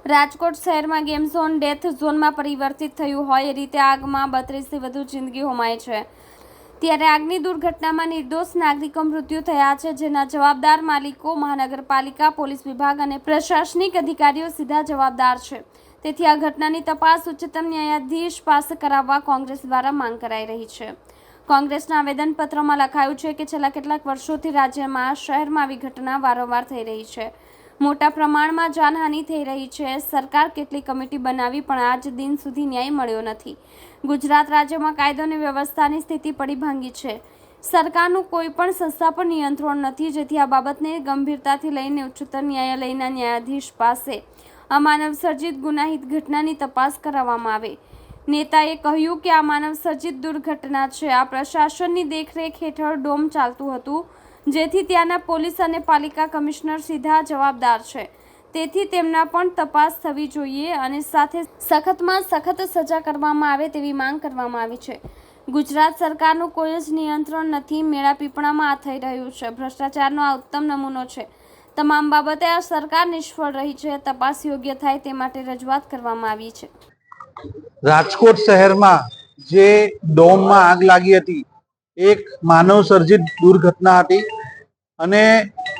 રાજકોટ શહેરમાં game zone death ઝોનમાં પરિવર્તિત થયું હોય એ રીતે આગમાં 32થી વધુ જિંદગી હોમાય છે। ત્યારે આગની દુર્ઘટનામાં નિર્દોષ નાગરિકો મૃત્યુ થયા છે, જેના જવાબદાર માલિકો, મહાનગરપાલિકા, પોલીસ વિભાગ અને પ્રશાસનિક અધિકારીઓ સીધા જવાબદાર છે। તેથી આ ઘટનાની તપાસ ઉચ્ચતમ ન્યાયાધીશ પાસે કરાવવા કોંગ્રેસ દ્વારા માંગ કરાઈ રહી છે। કોંગ્રેસના આવેદનપત્રમાં લખાયું છે કે છેલ્લા કેટલાક વર્ષોથી રાજ્યમાં શહેરમાં આવી ઘટના વારંવાર થઈ રહી છે। મોટા પ્રમાણમાં જાનહાનિ થઈ રહી છે। સરકાર કેટલી કમિટી બનાવી પણ આજ દિન સુધી ન્યાય મળ્યો નથી। ગુજરાત રાજ્યમાં કાયદો અને વ્યવસ્થાની સ્થિતિ પડી ભાંગી છે। સરકારનું કોઈ પણ સંસ્થા પર નિયંત્રણ નથી, જેથી આ બાબતને ગંભીરતાથી લઈને ઉચ્ચતર ન્યાયાલયના ન્યાયાધીશ પાસે આ માનવસર્જિત ગુનાહિત ઘટનાની તપાસ કરાવવામાં આવે। નેતાએ કહ્યું કે આ માનવસર્જિત દુર્ઘટના છે। આ પ્રશાસનની દેખરેખ હેઠળ ડોમ ચાલતું હતું, જેથી ત્યાંના પોલીસ અને પાલિકા કમિશનર સીધા જવાબદાર છે। તેથી તેમના પણ તપાસ થવી જોઈએ અને સાથે સખતમાં સખત સજા કરવામાં આવે તેવી માંગ કરવામાં આવી છે। ગુજરાત સરકારનું કોઈ જ નિયંત્રણ નથી। મેળાપીપળામાં આ થઈ રહ્યું છે। ભ્રષ્ટાચારનો આ ઉત્તમ નમૂનો છે। તમામ બાબતે આ સરકાર નિષ્ફળ રહી છે। તપાસ યોગ્ય થાય તે માટે રજૂઆત કરવામાં આવી છે। રાજકોટ શહેરમાં જે ડોમમાં આગ લાગી હતી એક માનવ સર્જિત દુર્ઘટના હતી અને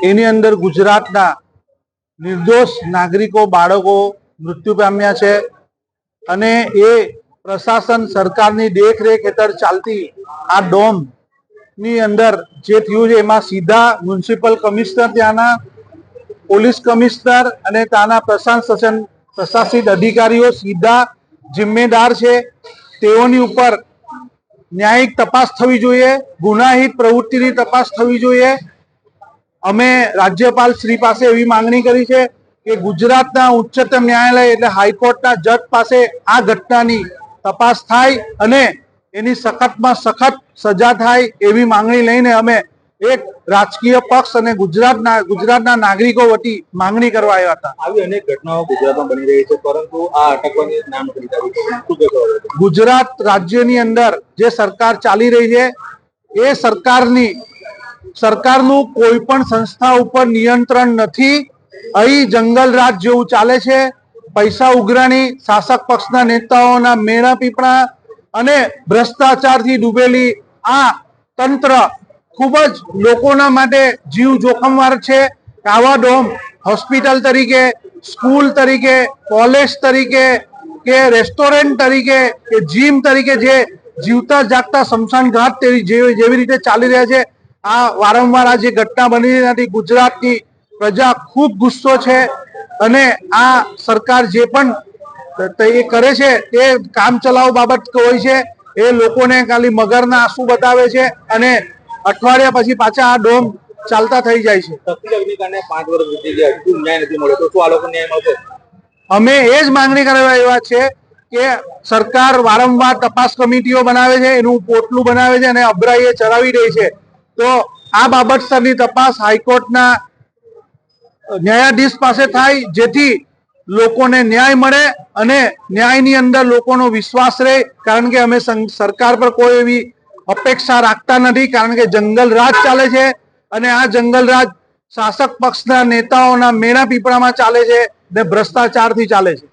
એની અંદર ગુજરાતના નિર્દોષ નાગરિકો, બાળકો મૃત્યુ પામ્યા છે અને એ પ્રશાસન સરકારની દેખરેખ હેઠળ ચાલતી આ ડોમ ની અંદર જે થયું છે એમાં સીધા મ્યુનિસિપલ કમિશનર, ત્યાંના પોલીસ કમિશનર અને ત્યાંના પ્રશાસિત અધિકારીઓ સીધા જિમ્મેદાર છે। તેઓની ઉપર ન્યાયિક તપાસ થવી જોઈએ, ગુનાહિત પ્રવૃત્તિની તપાસ થવી જોઈએ। અમે રાજ્યપાલ શ્રી પાસે એવી માંગણી કરી છે કે ગુજરાતના ઉચ્ચતમ ન્યાયાલય એટલે હાઈકોર્ટના જજ પાસે આ ઘટનાની તપાસ થાય અને એની સખતમાં સખત સજા થાય એવી માંગણી લઈને અમે એક રાજકીય પક્ષ અને ગુજરાતના નાગરિકો વતી માંગણી કરવા આવ્યા હતા। આવી અનેક ઘટનાઓ ગુજરાતમાં બની રહી છે, પરંતુ આ અટકવાની નામ નથી લાગતું। ગુજરાત રાજ્યની અંદર જે સરકાર ચાલી રહી છે એ સરકારનું કોઈ પણ સંસ્થા ઉપર નિયંત્રણ નથી। અહીં જંગલ રાજ જેવું ચાલે છે। પૈસા ઉઘરાણી, શાસક પક્ષના નેતાઓના મેળાપીપળા અને ભ્રષ્ટાચારથી ડૂબેલી આ તંત્ર ખૂબ જ લોકોના માટે જીવ જોખમવાર છે। આવા ડોમ હોસ્પિટલ તરીકે, સ્કૂલ તરીકે, કોલેજ તરીકે કે રેસ્ટોરન્ટ તરીકે કે જીમ તરીકે જે જીવતા જાગતા સ્મશાન ઘાટ જેવી રીતે ચાલી રહ્યા છે, આ વારંવાર આ જે ઘટના બની હતી, ગુજરાતની પ્રજા ખૂબ ગુસ્સો છે અને આ સરકાર જે પણ એ કરે છે તે કામ ચલાવ બાબત હોય છે। એ લોકોને ખાલી મગરના આંસુ બતાવે છે અને અઠવાડિયા પછી પાછા આ ડોમ ચાલતા થઈ જાય છે। 5 વર્ષ વીતી ગયા, હજુ ન્યાય નથી મળ્યો, તો શું આ લોકો ન્યાય મળશે? અમે એ જ માંગણી કરવા એવા છે કે સરકાર વારંવાર તપાસ કમિટીઓ બનાવે છે, એનું પોટલું બનાવે છે અને અભરાઈએ ચડાવી દે છે। તો આ બાબતસરની તપાસ હાઈકોર્ટના ન્યાયાધીશ પાસે થાય, જેથી લોકોને ન્યાય મળે અને ન્યાયની અંદર લોકોનો વિશ્વાસ રહે। કારણ કે અમે સરકાર પર કોઈ એવી અપેક્ષા રાખતા નથી, કારણ કે જંગલ રાજ ચાલે છે અને આ જંગલ રાજ શાસક પક્ષના નેતાઓના મેળાપીપળામાં ચાલે છે ને ભ્રષ્ટાચારથી ચાલે છે।